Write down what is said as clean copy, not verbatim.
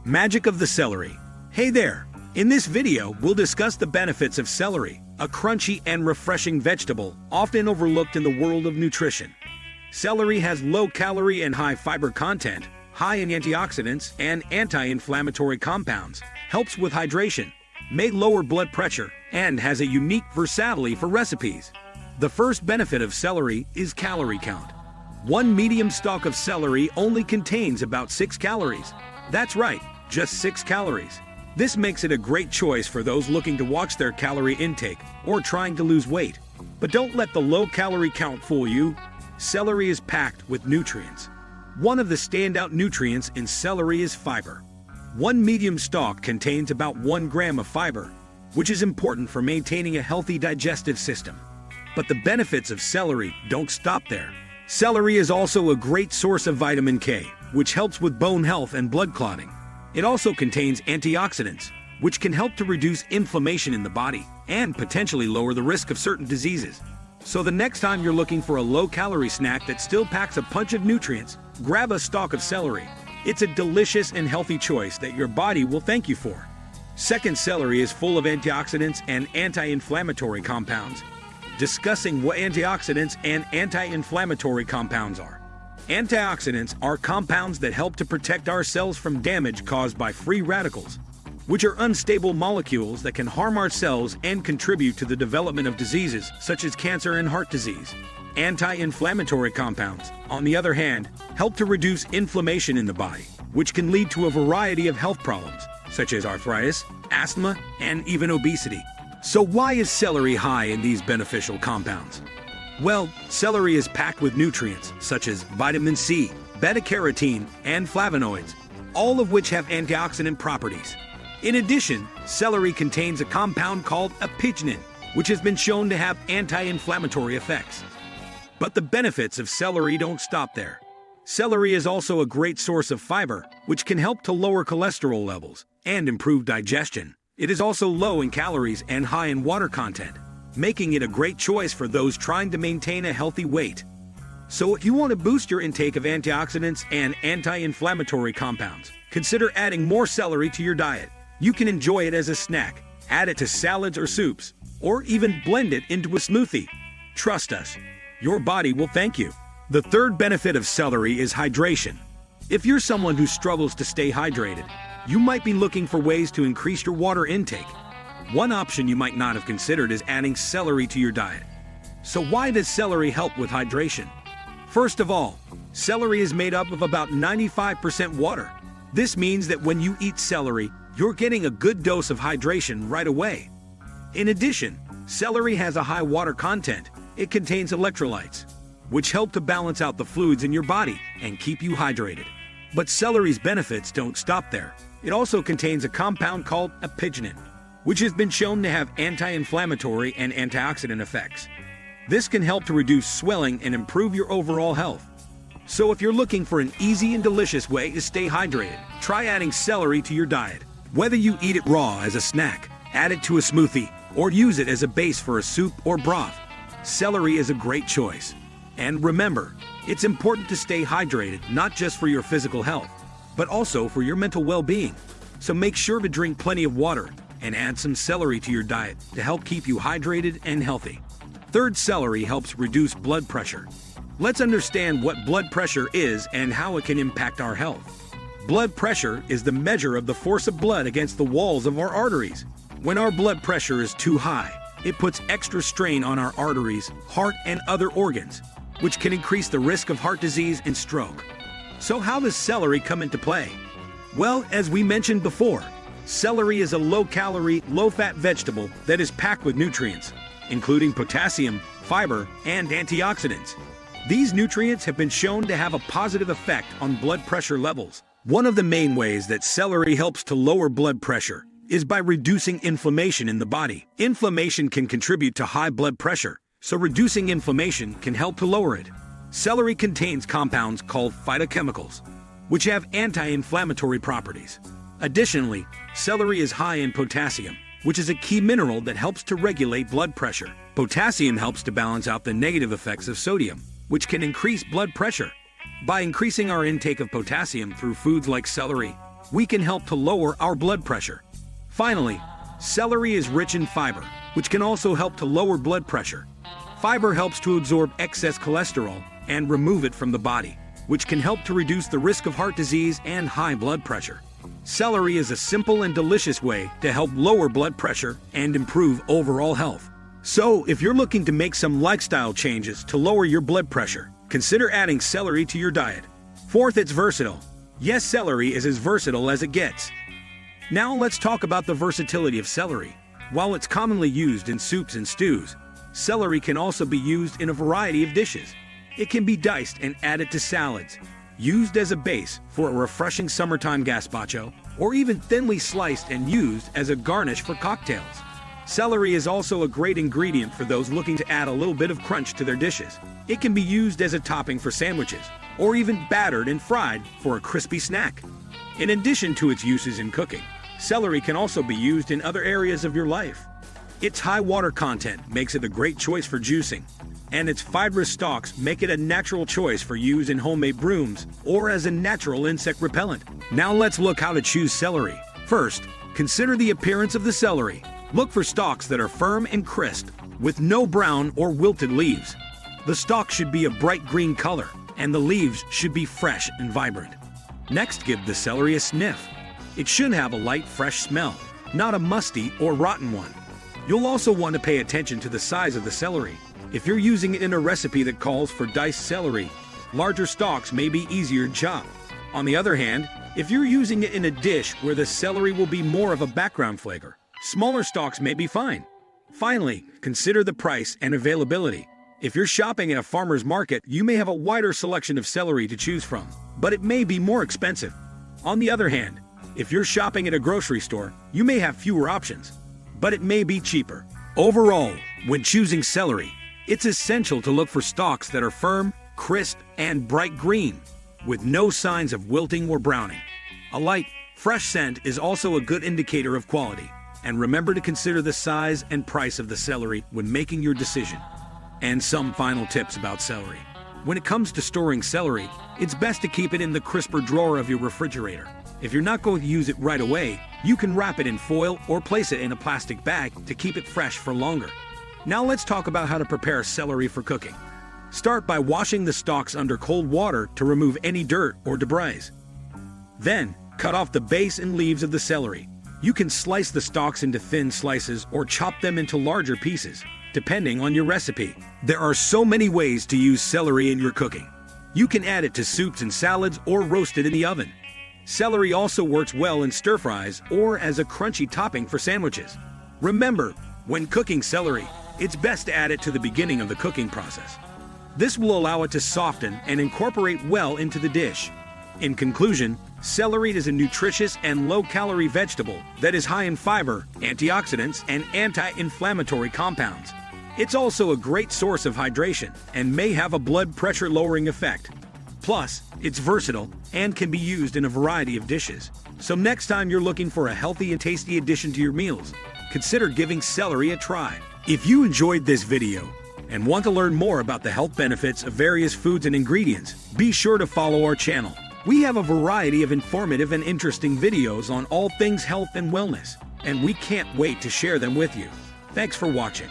Magic of the celery. Hey there! In this video, we'll discuss the benefits of celery, a crunchy and refreshing vegetable often overlooked in the world of nutrition. Celery has low calorie and high fiber content, high in antioxidants and anti-inflammatory compounds, helps with hydration, may lower blood pressure, and has a unique versatility for recipes. The first benefit of celery is calorie count. One medium stalk of celery only contains about 6 calories. That's right, just 6 calories. This makes it a great choice for those looking to watch their calorie intake or trying to lose weight. But don't let the low calorie count fool you. Celery is packed with nutrients. One of the standout nutrients in celery is fiber. One medium stalk contains about 1 gram of fiber, which is important for maintaining a healthy digestive system. But the benefits of celery don't stop there. Celery is also a great source of vitamin K, which helps with bone health and blood clotting. It also contains antioxidants, which can help to reduce inflammation in the body and potentially lower the risk of certain diseases. So the next time you're looking for a low-calorie snack that still packs a punch of nutrients, grab a stalk of celery. It's a delicious and healthy choice that your body will thank you for. Second, celery is full of antioxidants and anti-inflammatory compounds. Discussing what antioxidants and anti-inflammatory compounds are. Antioxidants are compounds that help to protect our cells from damage caused by free radicals, which are unstable molecules that can harm our cells and contribute to the development of diseases such as cancer and heart disease. Anti-inflammatory compounds, on the other hand, help to reduce inflammation in the body, which can lead to a variety of health problems, such as arthritis, asthma, and even obesity. So why is celery high in these beneficial compounds? Well, celery is packed with nutrients such as vitamin C, beta-carotene, and flavonoids, all of which have antioxidant properties. In addition, celery contains a compound called apigenin, which has been shown to have anti-inflammatory effects. But the benefits of celery don't stop there. Celery is also a great source of fiber, which can help to lower cholesterol levels and improve digestion. It is also low in calories and high in water content, making it a great choice for those trying to maintain a healthy weight. So if you want to boost your intake of antioxidants and anti-inflammatory compounds, consider adding more celery to your diet. You can enjoy it as a snack, add it to salads or soups, or even blend it into a smoothie. Trust us, your body will thank you. The third benefit of celery is hydration. If you're someone who struggles to stay hydrated, you might be looking for ways to increase your water intake. One option you might not have considered is adding celery to your diet. So why does celery help with hydration? First of all, celery is made up of about 95% water. This means that when you eat celery, you're getting a good dose of hydration right away. In addition, celery has a high water content. It contains electrolytes, which help to balance out the fluids in your body and keep you hydrated. But celery's benefits don't stop there. It also contains a compound called apigenin, which has been shown to have anti-inflammatory and antioxidant effects. This can help to reduce swelling and improve your overall health. So if you're looking for an easy and delicious way to stay hydrated, try adding celery to your diet. Whether you eat it raw as a snack, add it to a smoothie, or use it as a base for a soup or broth, celery is a great choice. And remember, it's important to stay hydrated not just for your physical health, but also for your mental well-being. So make sure to drink plenty of water and add some celery to your diet to help keep you hydrated and healthy. Third, celery helps reduce blood pressure. Let's understand what blood pressure is and how it can impact our health. Blood pressure is the measure of the force of blood against the walls of our arteries. When our blood pressure is too high, it puts extra strain on our arteries, heart, and other organs, which can increase the risk of heart disease and stroke. So how does celery come into play? Well, as we mentioned before, celery is a low-calorie, low-fat vegetable that is packed with nutrients, including potassium, fiber, and antioxidants. These nutrients have been shown to have a positive effect on blood pressure levels. One of the main ways that celery helps to lower blood pressure is by reducing inflammation in the body. Inflammation can contribute to high blood pressure, so reducing inflammation can help to lower it. Celery contains compounds called phytochemicals, which have anti-inflammatory properties. Additionally, celery is high in potassium, which is a key mineral that helps to regulate blood pressure. Potassium helps to balance out the negative effects of sodium, which can increase blood pressure. By increasing our intake of potassium through foods like celery, we can help to lower our blood pressure. Finally, celery is rich in fiber, which can also help to lower blood pressure. Fiber helps to absorb excess cholesterol and remove it from the body, which can help to reduce the risk of heart disease and high blood pressure. Celery is a simple and delicious way to help lower blood pressure and improve overall health. So, if you're looking to make some lifestyle changes to lower your blood pressure, consider adding celery to your diet. Fourth, it's versatile. Yes, celery is as versatile as it gets. Now let's talk about the versatility of celery. While it's commonly used in soups and stews, celery can also be used in a variety of dishes. It can be diced and added to salads, used as a base for a refreshing summertime gazpacho, or even thinly sliced and used as a garnish for cocktails. Celery is also a great ingredient for those looking to add a little bit of crunch to their dishes. It can be used as a topping for sandwiches, or even battered and fried for a crispy snack. In addition to its uses in cooking, celery can also be used in other areas of your life. Its high water content makes it a great choice for juicing, and its fibrous stalks make it a natural choice for use in homemade brooms or as a natural insect repellent. Now let's look how to choose celery. First, consider the appearance of the celery. Look for stalks that are firm and crisp, with no brown or wilted leaves. The stalk should be a bright green color, and the leaves should be fresh and vibrant. Next, give the celery a sniff. It should have a light, fresh smell, not a musty or rotten one. You'll also want to pay attention to the size of the celery. If you're using it in a recipe that calls for diced celery, larger stalks may be easier to chop. On the other hand, if you're using it in a dish where the celery will be more of a background flavor, smaller stalks may be fine. Finally, consider the price and availability. If you're shopping at a farmer's market, you may have a wider selection of celery to choose from, but it may be more expensive. On the other hand, if you're shopping at a grocery store, you may have fewer options, but it may be cheaper. Overall, when choosing celery, it's essential to look for stalks that are firm, crisp, and bright green, with no signs of wilting or browning. A light, fresh scent is also a good indicator of quality, and remember to consider the size and price of the celery when making your decision. And some final tips about celery. When it comes to storing celery, it's best to keep it in the crisper drawer of your refrigerator. If you're not going to use it right away, you can wrap it in foil or place it in a plastic bag to keep it fresh for longer. Now let's talk about how to prepare celery for cooking. Start by washing the stalks under cold water to remove any dirt or debris. Then, cut off the base and leaves of the celery. You can slice the stalks into thin slices or chop them into larger pieces, depending on your recipe. There are so many ways to use celery in your cooking. You can add it to soups and salads or roast it in the oven. Celery also works well in stir-fries or as a crunchy topping for sandwiches. Remember, when cooking celery, it's best to add it to the beginning of the cooking process. This will allow it to soften and incorporate well into the dish. In conclusion, celery is a nutritious and low-calorie vegetable that is high in fiber, antioxidants, and anti-inflammatory compounds. It's also a great source of hydration and may have a blood pressure-lowering effect. Plus, it's versatile and can be used in a variety of dishes. So next time you're looking for a healthy and tasty addition to your meals, consider giving celery a try. If you enjoyed this video and want to learn more about the health benefits of various foods and ingredients, be sure to follow our channel. We have a variety of informative and interesting videos on all things health and wellness, and we can't wait to share them with you. Thanks for watching.